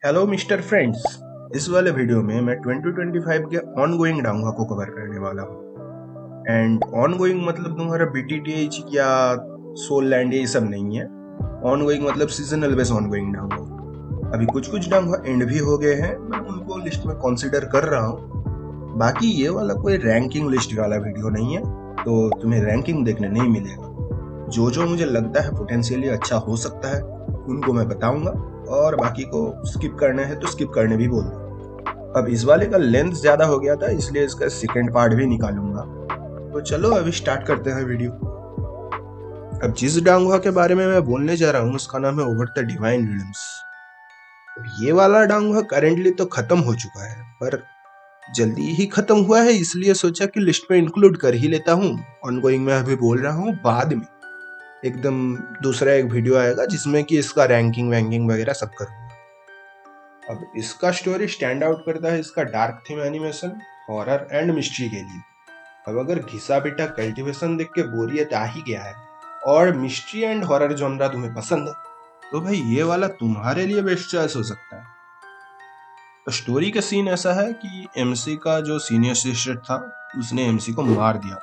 Hello mister friends. इस वाले video में मैं 2025 के ऑन गोइंग डांगा को कवर करने वाला हूँ। एंड ऑन गोइंग मतलब तुम्हारा BTTH या सोल लैंड ये सब नहीं है। ऑन गोइंग मतलब सीजनल बेस ऑन गोइंग डांगा। अभी कुछ कुछ डांगा एंड भी हो गए हैं, मैं उनको लिस्ट में कंसीडर कर रहा हूँ। बाकी ये वाला कोई रैंकिंग लिस्ट वाला वीडियो नहीं है, तो तुम्हें रैंकिंग देखने नहीं मिलेगा। जो मुझे लगता है पोटेंशियली अच्छा हो सकता है उनको मैं बताऊंगा, और बाकी को स्किप करना है तो स्किप करने भी बोल दो। अब इस वाले का लेंथ ज्यादा हो गया था, इसलिए इसका सेकंड पार्ट भी निकालूंगा। तो चलो अभी स्टार्ट करते हैं वीडियो। अब जिस डांगुआ के बारे में मैं बोलने जा रहा हूँ उसका नाम है ओवर द डिवाइन रिडम्स। ये वाला डांगुआ करेंटली तो खत्म हो चुका है, पर जल्दी ही खत्म हुआ है, इसलिए सोचा कि लिस्ट में इंक्लूड कर ही लेता हूँ। ऑनगोइंग में अभी बोल रहा हूँ, बाद में एकदम दूसरा एक वीडियो आएगा जिसमें कि इसका रैंकिंग वैंकिंग वगैरह सब करूंगा। अब इसका स्टोरी स्टैंड आउट करता है इसका dark theme animation, horror and mystery के लिए। अब अगर घिसा पिटा कल्टीवेशन देख के बोरियत आ ही गया है और मिस्ट्री एंड हॉरर जॉनरा तुम्हें पसंद है, तो भाई ये वाला तुम्हारे लिए बेस्ट चॉइस हो सकता है। तो स्टोरी का सीन ऐसा है कि MC का जो सीनियर सिस्टर था उसने MC को मार दिया।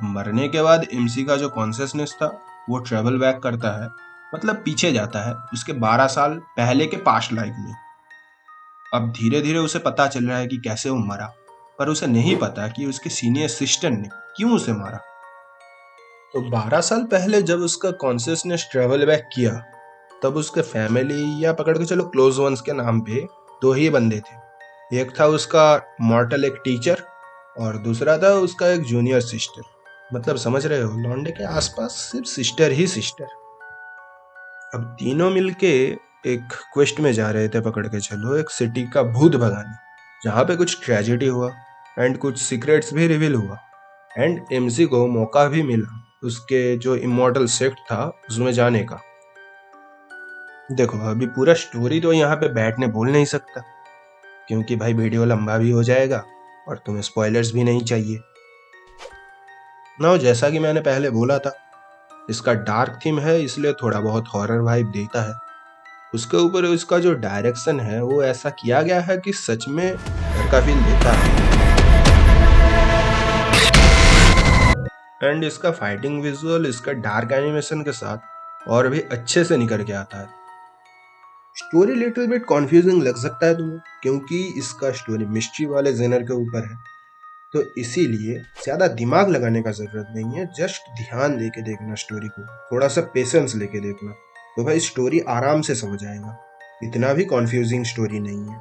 मरने के बाद MC का जो कॉन्शियसनेस था वो ट्रेवल बैक करता है, मतलब पीछे जाता है उसके 12 साल पहले के पास्ट लाइफ में। अब धीरे धीरे उसे पता चल रहा है कि कैसे वो मरा, पर उसे नहीं पता कि उसके सीनियर सिस्टर ने क्यों उसे मारा। तो 12 साल पहले जब उसका कॉन्शियसनेस ट्रेवल बैक किया, तब उसके फैमिली या पकड़ के चलो क्लोज वंस के नाम पे दो ही बंदे थे। एक था उसका मॉर्टल एक टीचर, और दूसरा था उसका एक जूनियर सिस्टर। मतलब समझ रहे हो, लॉन्डे के आसपास सिर्फ सिस्टर ही सिस्टर। अब तीनों मिलके एक क्वेस्ट में जा रहे थे, पकड़ के चलो एक सिटी का भूत भगाने, जहाँ पे कुछ ट्रेजेडी हुआ एंड कुछ सीक्रेट्स भी रिवील हुआ। एंड MC को मौका भी मिला उसके जो इमॉर्टल सेक्ट था उसमें जाने का। देखो अभी पूरा स्टोरी तो यहाँ पे बैठने बोल नहीं सकता, क्योंकि भाई वीडियो लंबा भी हो जाएगा और तुम्हें स्पॉयलर्स भी नहीं चाहिए ना। जैसा कि मैंने पहले बोला था, इसका डार्क थीम है इसलिए थोड़ा बहुत हॉरर वाइब देता है। उसके ऊपर इसका जो डायरेक्शन है वो ऐसा किया गया है कि सच में डर का फील देता है। एंड इसका फाइटिंग विजुअल इसका डार्क एनिमेशन के साथ और भी अच्छे से निकल के आता है। स्टोरी लिटिल बिट कॉन्फ्यूजिंग लग सकता है तुम्हें, क्योंकि इसका स्टोरी मिस्ट्री वाले जेनर के ऊपर है, तो इसीलिए ज्यादा दिमाग लगाने का जरूरत नहीं है। जस्ट ध्यान देके देखना स्टोरी को, थोड़ा सा पेशेंस लेके देखना, तो भाई स्टोरी आराम से समझ आएगा। इतना भी कॉन्फ्यूजिंग स्टोरी नहीं है।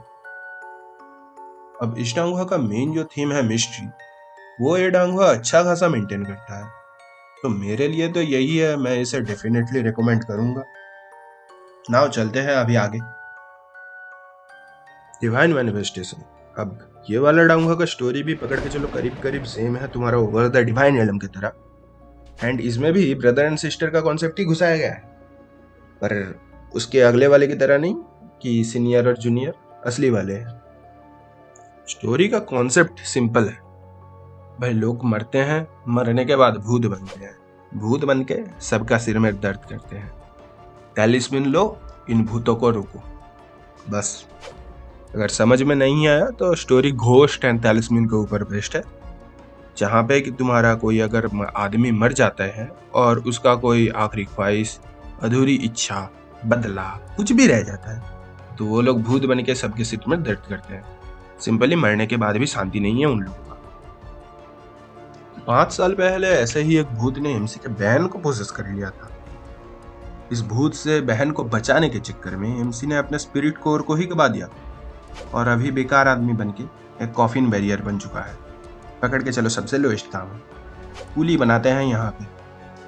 अब इस डांगुआ का मेन जो थीम है मिस्ट्री, वो ये डांगुआ अच्छा खासा मेंटेन करता है, तो मेरे लिए तो यही है, मैं इसे डेफिनेटली रिकमेंड करूंगा। नाउ चलते हैं अभी आगे। Divine manifestation. अब ये वाला डांगुआ का स्टोरी भी पकड़ के चलो करीब करीब सेम है तुम्हारा ओवर द डिवाइन एलम की तरह। एंड इसमें भी ब्रदर एंड सिस्टर का कॉन्सेप्ट ही घुसाया गया है, पर उसके अगले वाले की तरह नहीं कि सीनियर और जूनियर, असली वाले हैं। स्टोरी का कॉन्सेप्ट सिंपल है, भाई लोग मरते हैं, मरने के बाद भूत बनते हैं, भूत बन के सबका सिर में दर्द करते हैं। टैलिस्मैन लो, इन भूतों को रोको, बस। अगर समझ में नहीं आया तो स्टोरी घोस्ट एंड टैलिस्मैन के ऊपर बेस्ड है, जहाँ पे कि तुम्हारा कोई अगर आदमी मर जाता है और उसका कोई आखिरी ख्वाहिश, अधूरी इच्छा, बदला कुछ भी रह जाता है, तो वो लोग भूत बन के सबके सिर में दर्द करते हैं। सिंपली मरने के बाद भी शांति नहीं है उन लोगों का। 5 साल पहले ऐसे ही एक भूत ने MC के बहन को पोसेस कर लिया था। इस भूत से बहन को बचाने के चक्कर में MC ने अपने स्पिरिट कोर को ही गवा दिया, और अभी बेकार आदमी बन के एक कॉफिन बैरियर बन चुका है। पकड़ के चलो सबसे लोएस्ट काम है, कूली बनाते हैं यहाँ पे।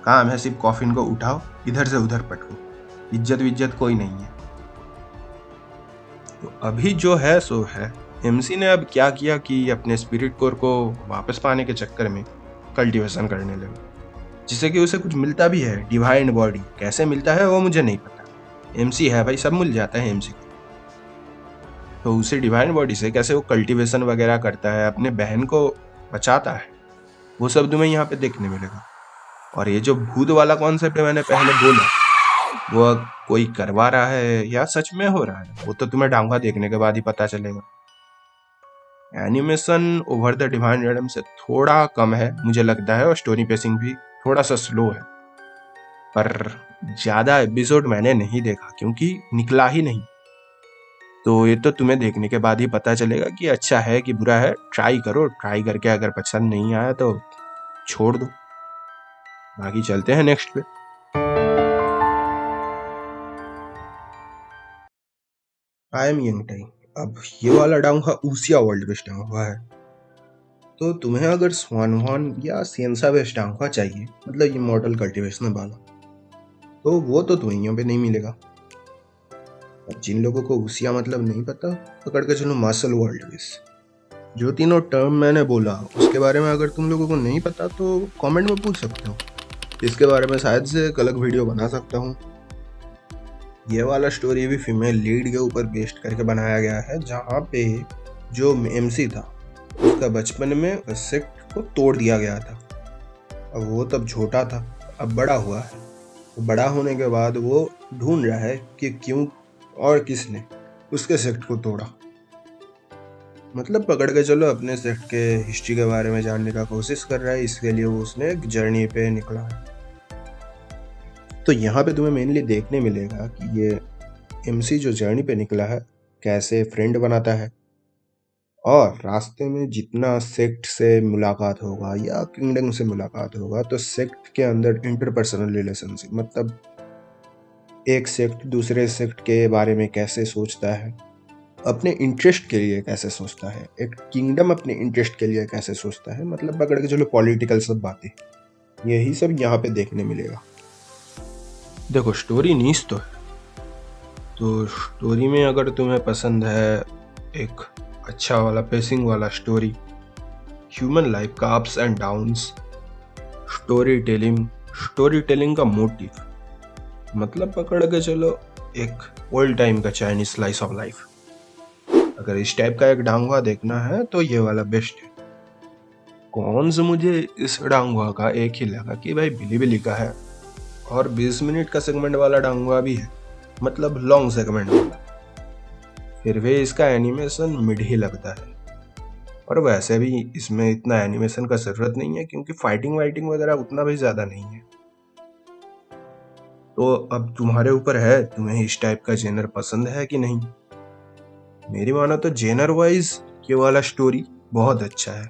काम है सिर्फ कॉफिन को उठाओ, इधर से उधर पटको, इज्जत विज्जत कोई नहीं है। तो अभी जो है सो है। MC ने अब क्या किया कि अपने स्पिरिट कोर को वापस पाने के चक्कर में कल्टीवेशन करने लगे, जिससे कि उसे कुछ मिलता भी है। डिवाइन बॉडी कैसे मिलता है वो मुझे नहीं पता, MC है भाई, सब मिल जाता है MC को। तो उसे डिवाइन बॉडी से कैसे वो कल्टीवेशन वगैरह करता है, अपने बहन को बचाता है, वो सब तुम्हें यहाँ पे देखने मिलेगा। और ये जो भूत वाला कॉन्सेप्ट है मैंने पहले बोला, वो कोई करवा रहा है या सच में हो रहा है वो तो तुम्हें डांगा देखने के बाद ही पता चलेगा। Animation over the divine redeem से थोड़ा कम है मुझे लगता है, और स्टोरी पेसिंग भी थोड़ा सा स्लो है, पर ज्यादा एपिसोड मैंने नहीं देखा क्योंकि निकला ही नहीं। तो ये तो तुम्हें देखने के बाद ही पता चलेगा कि अच्छा है कि बुरा है। ट्राई करो, ट्राई करके अगर पसंद नहीं आया तो छोड़ दो। बाकी चलते हैं नेक्स्ट पे। I am young time. अब ये वाला डाउंगा ऊसिया वर्ल्ड बेस्ट डाउंगा है। तो तुम्हें अगर स्वानवान या सियंसा बेस्ट डाउंगा चाहिए, मतलब ये मॉडल कल्टीवेशन वाला, तो वो तो तुम्हें पे नहीं मिलेगा। अब जिन लोगों को ऊसिया मतलब नहीं पता, पकड़ के चलो मार्शल वर्ल्ड बेस्ट। जो तीनों टर्म मैंने बोला उसके बारे में अगर तुम लोगों को नहीं पता तो कमेंट में पूछ सकते हो, इसके बारे में शायद से एक अलग वीडियो बना सकता हूँ। ये वाला स्टोरी भी फीमेल लीड के ऊपर बेस्ड करके बनाया गया है, जहाँ पे जो एमसी था उसका बचपन में सेक्ट को तोड़ दिया गया था। अब वो तब छोटा था, अब बड़ा हुआ है। तो बड़ा होने के बाद वो ढूंढ रहा है कि क्यों और किसने उसके सेक्ट को तोड़ा। मतलब पकड़ के चलो अपने सेक्ट के हिस्ट्री के बारे में जानने का कोशिश कर रहा है, इसके लिए वो उसने एक जर्नी पे निकला है। तो यहाँ पे तुम्हें मेनली देखने मिलेगा कि ये एमसी जो जर्नी पे निकला है कैसे फ्रेंड बनाता है, और रास्ते में जितना सेक्ट से मुलाकात होगा या किंगडम से मुलाकात होगा, तो सेक्ट के अंदर इंटरपर्सनल रिलेशनशिप, मतलब एक सेक्ट दूसरे सेक्ट के बारे में कैसे सोचता है, अपने इंटरेस्ट के लिए कैसे सोचता है, एक किंगडम अपने इंटरेस्ट के लिए कैसे सोचता है, मतलब पकड़ के चलो पॉलिटिकल सब बातें, यही सब यहाँ पे देखने मिलेगा। देखो स्टोरी नीस तो है, तो स्टोरी में अगर तुम्हें पसंद है एक अच्छा वाला पेसिंग वाला स्टोरी, ह्यूमन लाइफ का ups and downs, story telling का मोटिव, मतलब पकड़ के चलो एक ओल्ड टाइम का चाइनीज स्लाइस ऑफ लाइफ, अगर इस टाइप का एक डांगवा देखना है तो ये वाला बेस्ट है। कौन से मुझे इस डांगवा का एक ही लगा कि भाई बिली का है, और 20 मिनट का सेगमेंट वाला डांगवा भी है, मतलब लॉन्ग सेगमेंट वाला, फिर भी इसका एनिमेशन मिड ही लगता है। और वैसे भी इसमें इतना एनिमेशन का जरूरत नहीं है क्योंकि फाइटिंग वाइटिंग वगैरह उतना भी ज्यादा नहीं है। तो अब तुम्हारे ऊपर है, तुम्हें इस टाइप का जेनर पसंद है कि नहीं। मेरी मानो तो जेनर वाइज ये वाला स्टोरी बहुत अच्छा है,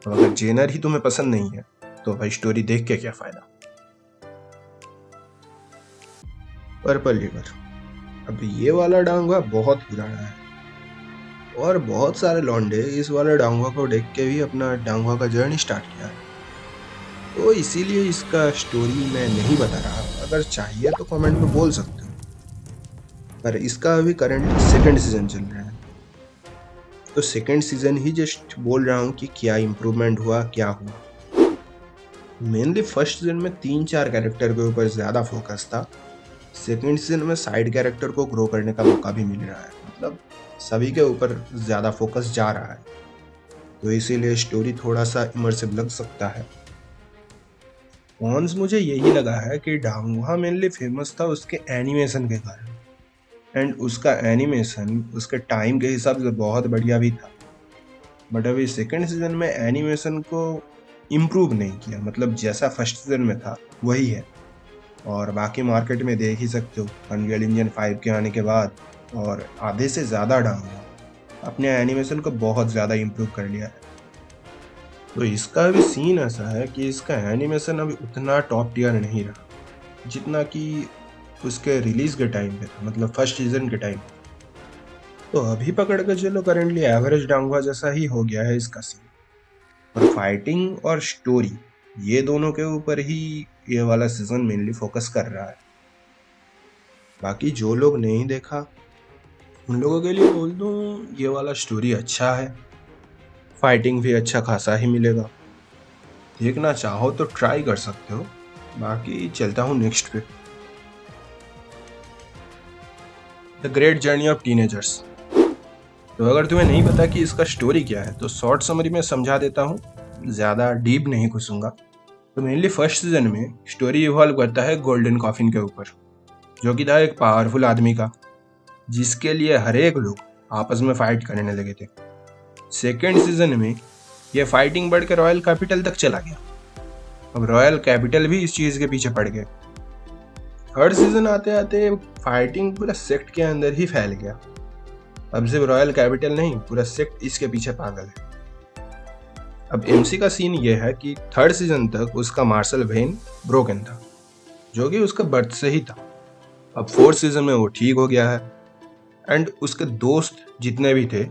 तो अगर जेनर ही तुम्हें पसंद नहीं है तो भाई स्टोरी देख के क्या फायदा। Purple river. अब ये वाला डांगा बहुत पुराना है, और बहुत सारे लौंडे इस वाले डांगा को देख के भी अपना डांगा का जर्नी स्टार्ट किया है, तो इसीलिए इसका स्टोरी मैं नहीं बता रहा। अगर चाहिए तो कमेंट में बोल सकते हो, पर इसका अभी करंट सेकंड सीजन चल रहा है, तो सेकंड सीजन ही जस्ट बोल रहा हूँ कि क्या इम्प्रूवमेंट हुआ क्या हुआ। मेनली फर्स्ट सीजन में 3-4 कैरेक्टर के ऊपर ज़्यादा फोकस था, सेकंड सीजन में साइड कैरेक्टर को ग्रो करने का मौका भी मिल रहा है, मतलब सभी के ऊपर ज़्यादा फोकस जा रहा है, तो इसीलिए स्टोरी थोड़ा सा इमर्सिव लग सकता है। कॉन्स मुझे यही लगा है कि डांगुआ मेनली फेमस था उसके एनिमेशन के कारण, एंड उसका एनिमेशन उसके टाइम के हिसाब से बहुत बढ़िया भी था, बट अभी सेकंड सीजन में एनिमेशन को इम्प्रूव नहीं किया, मतलब जैसा फर्स्ट सीजन में था वही है। और बाकी मार्केट में देख ही सकते हो अनरियल इंजन 5 के आने के बाद और आधे से ज़्यादा डांगुआ अपने एनिमेशन को बहुत ज़्यादा इम्प्रूव कर लिया है। तो इसका भी सीन ऐसा है कि इसका एनिमेशन अभी उतना टॉप टियर नहीं रहा जितना कि उसके रिलीज के टाइम पे था, मतलब फर्स्ट सीजन के टाइम। तो अभी पकड़ के चलो करेंटली एवरेज डांगुआ जैसा ही हो गया है इसका सीन, और फाइटिंग और स्टोरी ये दोनों के ऊपर ही ये वाला सीजन मेनली फोकस कर रहा है। बाकी जो लोग नहीं देखा उन लोगों के लिए बोल दूं ये वाला स्टोरी अच्छा है, फाइटिंग भी अच्छा खासा ही मिलेगा, देखना चाहो तो ट्राई कर सकते हो। बाकी चलता हूँ नेक्स्ट पे, the great journey of teenagers. तो अगर तुम्हें नहीं पता कि इसका स्टोरी क्या है तो शॉर्ट समरी में समझा देता हूँ, ज़्यादा डीप नहीं घुसूंगा। तो मेनली फर्स्ट सीजन में स्टोरी इवॉल्व करता है गोल्डन कॉफिन के ऊपर, जो कि था एक पावरफुल आदमी का, जिसके लिए हर एक लोग आपस में फाइट करने लगे थे। सेकेंड सीजन में यह फाइटिंग बढ़ के रॉयल कैपिटल तक चला गया। अब रॉयल कैपिटल भी इस चीज के पीछे पड़ गए। थर्ड सीजन आते आते फाइटिंग पूरा सेक्ट के अंदर ही फैल गया। अब सिर्फ रॉयल कैपिटल नहीं, पूरा सेक्ट इसके पीछे पागल है। अब एमसी का सीन ये है कि थर्ड सीजन तक उसका मार्शल वेन ब्रोकन था, जो कि उसका बर्थ से ही था। अब फोर्थ सीजन में वो ठीक हो गया है एंड उसके दोस्त जितने भी थे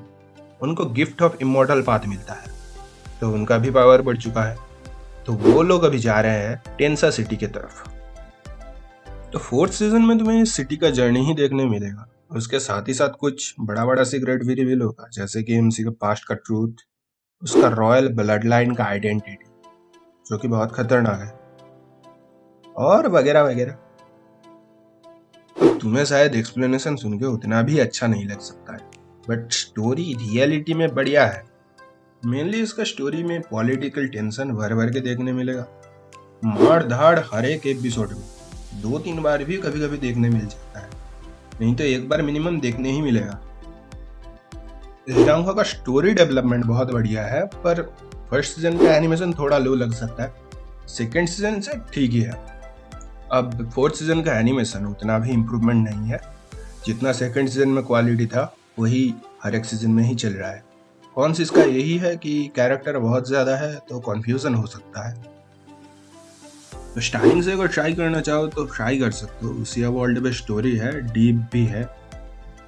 उनको गिफ्ट ऑफ इमॉर्टल पाथ मिलता है, तो उनका भी पावर बढ़ चुका है। तो वो लोग अभी जा रहे हैं टेंसा सिटी की तरफ। तो फोर्थ सीजन में तुम्हें इस सिटी का जर्नी ही देखने मिलेगा। उसके साथ ही साथ कुछ बड़ा बड़ा सीक्रेट भी रिवील होगा, जैसे कि एमसी का पास्ट का ट्रूथ, उसका रॉयल ब्लड लाइन का आइडेंटिटी जो कि बहुत खतरनाक है, और वगैरह वगैरह। तुम्हें शायद एक्सप्लेनेशन सुन के उतना भी अच्छा नहीं लग सकता है, बट स्टोरी रियलिटी में बढ़िया है। मेनली इसका स्टोरी में पॉलिटिकल टेंशन भर भर के देखने मिलेगा। मार धाड़ हर एक एपिसोड में 2-3 बार भी कभी कभी देखने मिल जाता है, नहीं तो एक बार मिनिमम देखने ही मिलेगा। इस डांगा का स्टोरी डेवलपमेंट बहुत बढ़िया है, पर फर्स्ट सीजन का एनिमेशन थोड़ा लो लग सकता है। सेकेंड सीजन से ठीक ही है। अब फोर्थ सीजन का एनिमेशन उतना भी इम्प्रूवमेंट नहीं है, जितना सेकेंड सीजन में क्वालिटी था वही हर एक सीजन में ही चल रहा है। कौन सी इसका यही है कि कैरेक्टर बहुत ज़्यादा है तो कन्फ्यूजन हो सकता है। तो स्टार्टिंग से अगर ट्राई करना चाहो तो ट्राई कर सकते हो। उसिया वर्ल्ड में स्टोरी है, डीप भी है,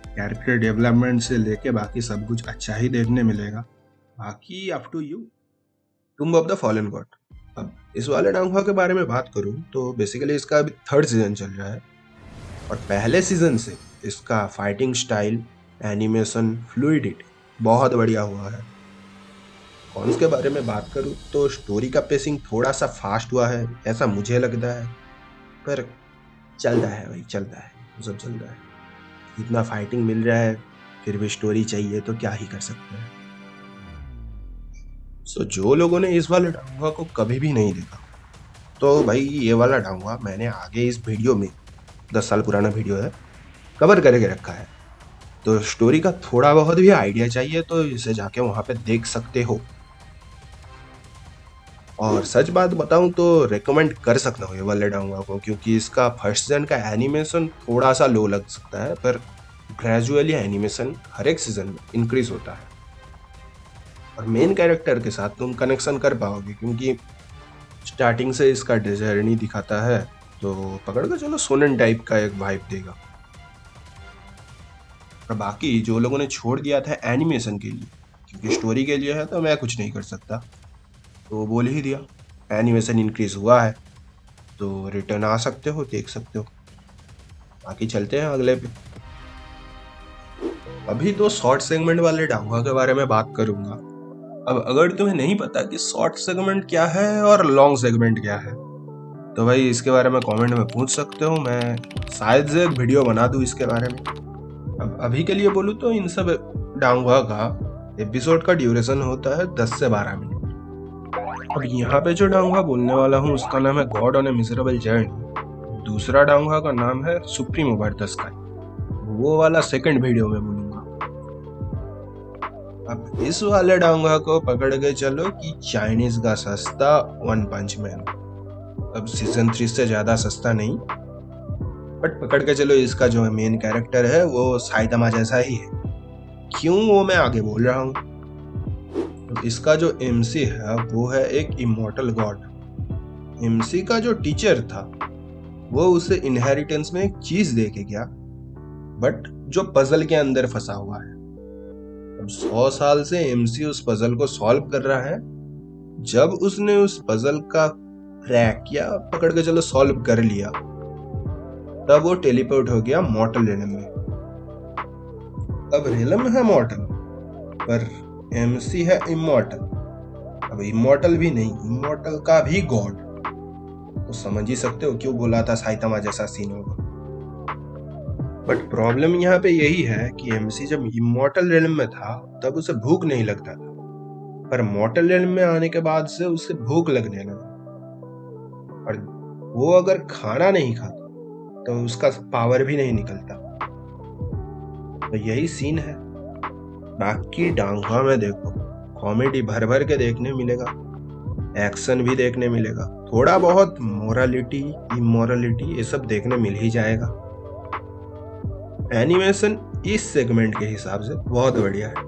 कैरेक्टर डेवलपमेंट से लेके बाकी सब कुछ अच्छा ही देखने मिलेगा। बाकी up to you. Tomb of the fallen god. अब इस वाले डांगवा के बारे में बात करूं तो बेसिकली इसका अभी थर्ड सीजन चल रहा है, और पहले सीजन से इसका फाइटिंग स्टाइल, एनिमेशन, फ्लूइडिटी बहुत बढ़िया हुआ है। कॉन्स के बारे में बात करूं तो स्टोरी का पेसिंग थोड़ा सा फास्ट हुआ है ऐसा मुझे लगता है, पर चलता है भाई, चलता है, सब चलता है। इतना फाइटिंग मिल रहा है फिर भी स्टोरी चाहिए तो क्या ही कर सकते हैं। सो जो लोगों ने इस वाले डांगवा को कभी भी नहीं देखा, तो भाई ये वाला डांगवा मैंने आगे इस वीडियो में 10 साल पुराना वीडियो है कवर करके रखा है। तो स्टोरी का थोड़ा बहुत भी आइडिया चाहिए तो इसे जाके वहां पे देख सकते हो। और सच बात बताऊं तो रेकमेंड कर सकता हूँ ये वाले डांगवा को, क्योंकि इसका फर्स्ट सीजन का एनिमेशन थोड़ा सा लो लग सकता है, पर ग्रेजुअली एनिमेशन हर एक सीजन में इंक्रीज होता है। और मेन कैरेक्टर के साथ तुम कनेक्शन कर पाओगे, क्योंकि स्टार्टिंग से इसका जर्नी दिखाता है, तो पकड़ के चलो सोनन टाइप का एक वाइब देगा। और बाकी जो लोगों ने छोड़ दिया था एनिमेशन के लिए, क्योंकि स्टोरी के लिए है तो मैं कुछ नहीं कर सकता, तो बोल ही दिया एनिमेशन इंक्रीज हुआ है तो रिटर्न आ सकते हो, देख सकते हो। बाकी चलते हैं अगले पे। अभी तो शॉर्ट सेगमेंट वाले डांगा के बारे में बात करूंगा। अब अगर तुम्हें नहीं पता कि शॉर्ट सेगमेंट क्या है और लॉन्ग सेगमेंट क्या है, तो भाई इसके बारे में कमेंट में पूछ सकते हो, मैं शायद से एक वीडियो बना दूं इसके बारे में। अब अभी के लिए बोलूँ तो इन सब डांगवा का एपिसोड का ड्यूरेशन होता है 10 से 12 मिनट। अब यहाँ पे जो डांगवा बोलने वाला हूँ उसका नाम है God on A miserable journey. दूसरा डांगवा का नाम है सुप्रीम ओवर द स्काई, वो वाला सेकंड वीडियो में बोलूंगा। अब इस वाले डांगवा को पकड़ के चलो कि चाइनीज का सस्ता वन पंच मैन। अब सीजन 3 से ज्यादा सस्ता नहीं, बट पकड़ के चलो इसका जो मेन कैरेक्टर है वो साइतामा जैसा ही है। क्यों वो मैं आगे बोल रहा हूँ। तो इसका जो एमसी है वो है एक इमॉर्टल गॉड। एमसी का जो टीचर था वो उसे इनहेरिटेंस में एक चीज दे के गया, बट जो पजल के अंदर फंसा हुआ है। अब 100 साल से एमसी उस पजल को सॉल्व कर रहा है। जब उसने उस पजल का क्रैक या पकड़ के चलो सॉल्व कर लिया, तब वो टेलीपोर्ट हो गया मॉर्टल रेलम में। अब रेलम है मॉर्टल, पर एमसी है इमॉर्टल। अब इमॉर्टल भी नहीं, इमॉर्टल का भी गॉड, तो समझ ही सकते हो क्यों बोला था साइतामा जैसा सीन होगा। बट प्रॉब्लम यहाँ पे यही है कि एमसी जब इमॉर्टल रेलम में था तब उसे भूख नहीं लगता था, पर मॉर्टल रेलम में आने के बाद से उसे भूख लगने लगा। और वो अगर खाना नहीं खाता तो उसका पावर भी नहीं निकलता। तो यही सीन है। बाकी डांगुआ में देखो कॉमेडी भर भर के देखने मिलेगा, एक्शन भी देखने मिलेगा, थोड़ा बहुत मोरालिटी इमोरालिटी ये सब देखने मिल ही जाएगा। एनिमेशन इस सेगमेंट के हिसाब से बहुत बढ़िया है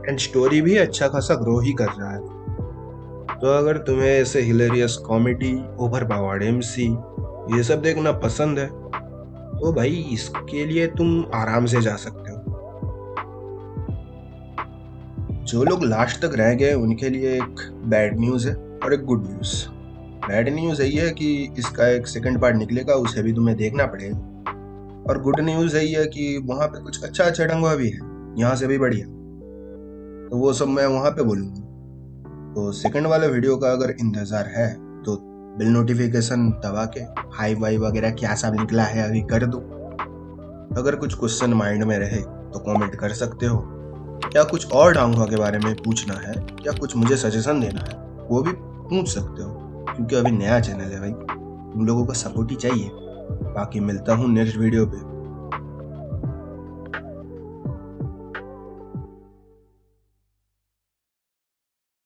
एंड स्टोरी भी अच्छा खासा ग्रो ही कर रहा है। तो अगर तुम्हें ऐसे hilarious comedy, over powered MC ये सब देखना पसंद है तो भाई इसके लिए तुम आराम से जा सकते हो। जो लोग लास्ट तक रह गए उनके लिए एक बैड न्यूज है और एक गुड न्यूज। बैड न्यूज यही है कि इसका एक सेकंड पार्ट निकलेगा, उसे भी तुम्हें देखना पड़ेगा। और गुड न्यूज यही है कि वहां पे कुछ अच्छा अच्छा ढंगा भी है, यहाँ से भी बढ़िया। तो वो सब मैं वहां पे बोलूंगा। तो सेकंड वाले वीडियो का अगर इंतजार है तो बिल नोटिफिकेशन दबा के हाई वाई वगैरह क्या सब निकला है अभी कर दो। अगर कुछ क्वेश्चन माइंड में रहे तो कमेंट कर सकते हो, या कुछ और डांगुआ के बारे में पूछना है या कुछ मुझे सजेशन देना है वो भी पूछ सकते हो, क्योंकि अभी नया चैनल है भाई, तुम लोगों का सपोर्ट ही चाहिए। बाकी मिलता हूँ नेक्स्ट वीडियो पे।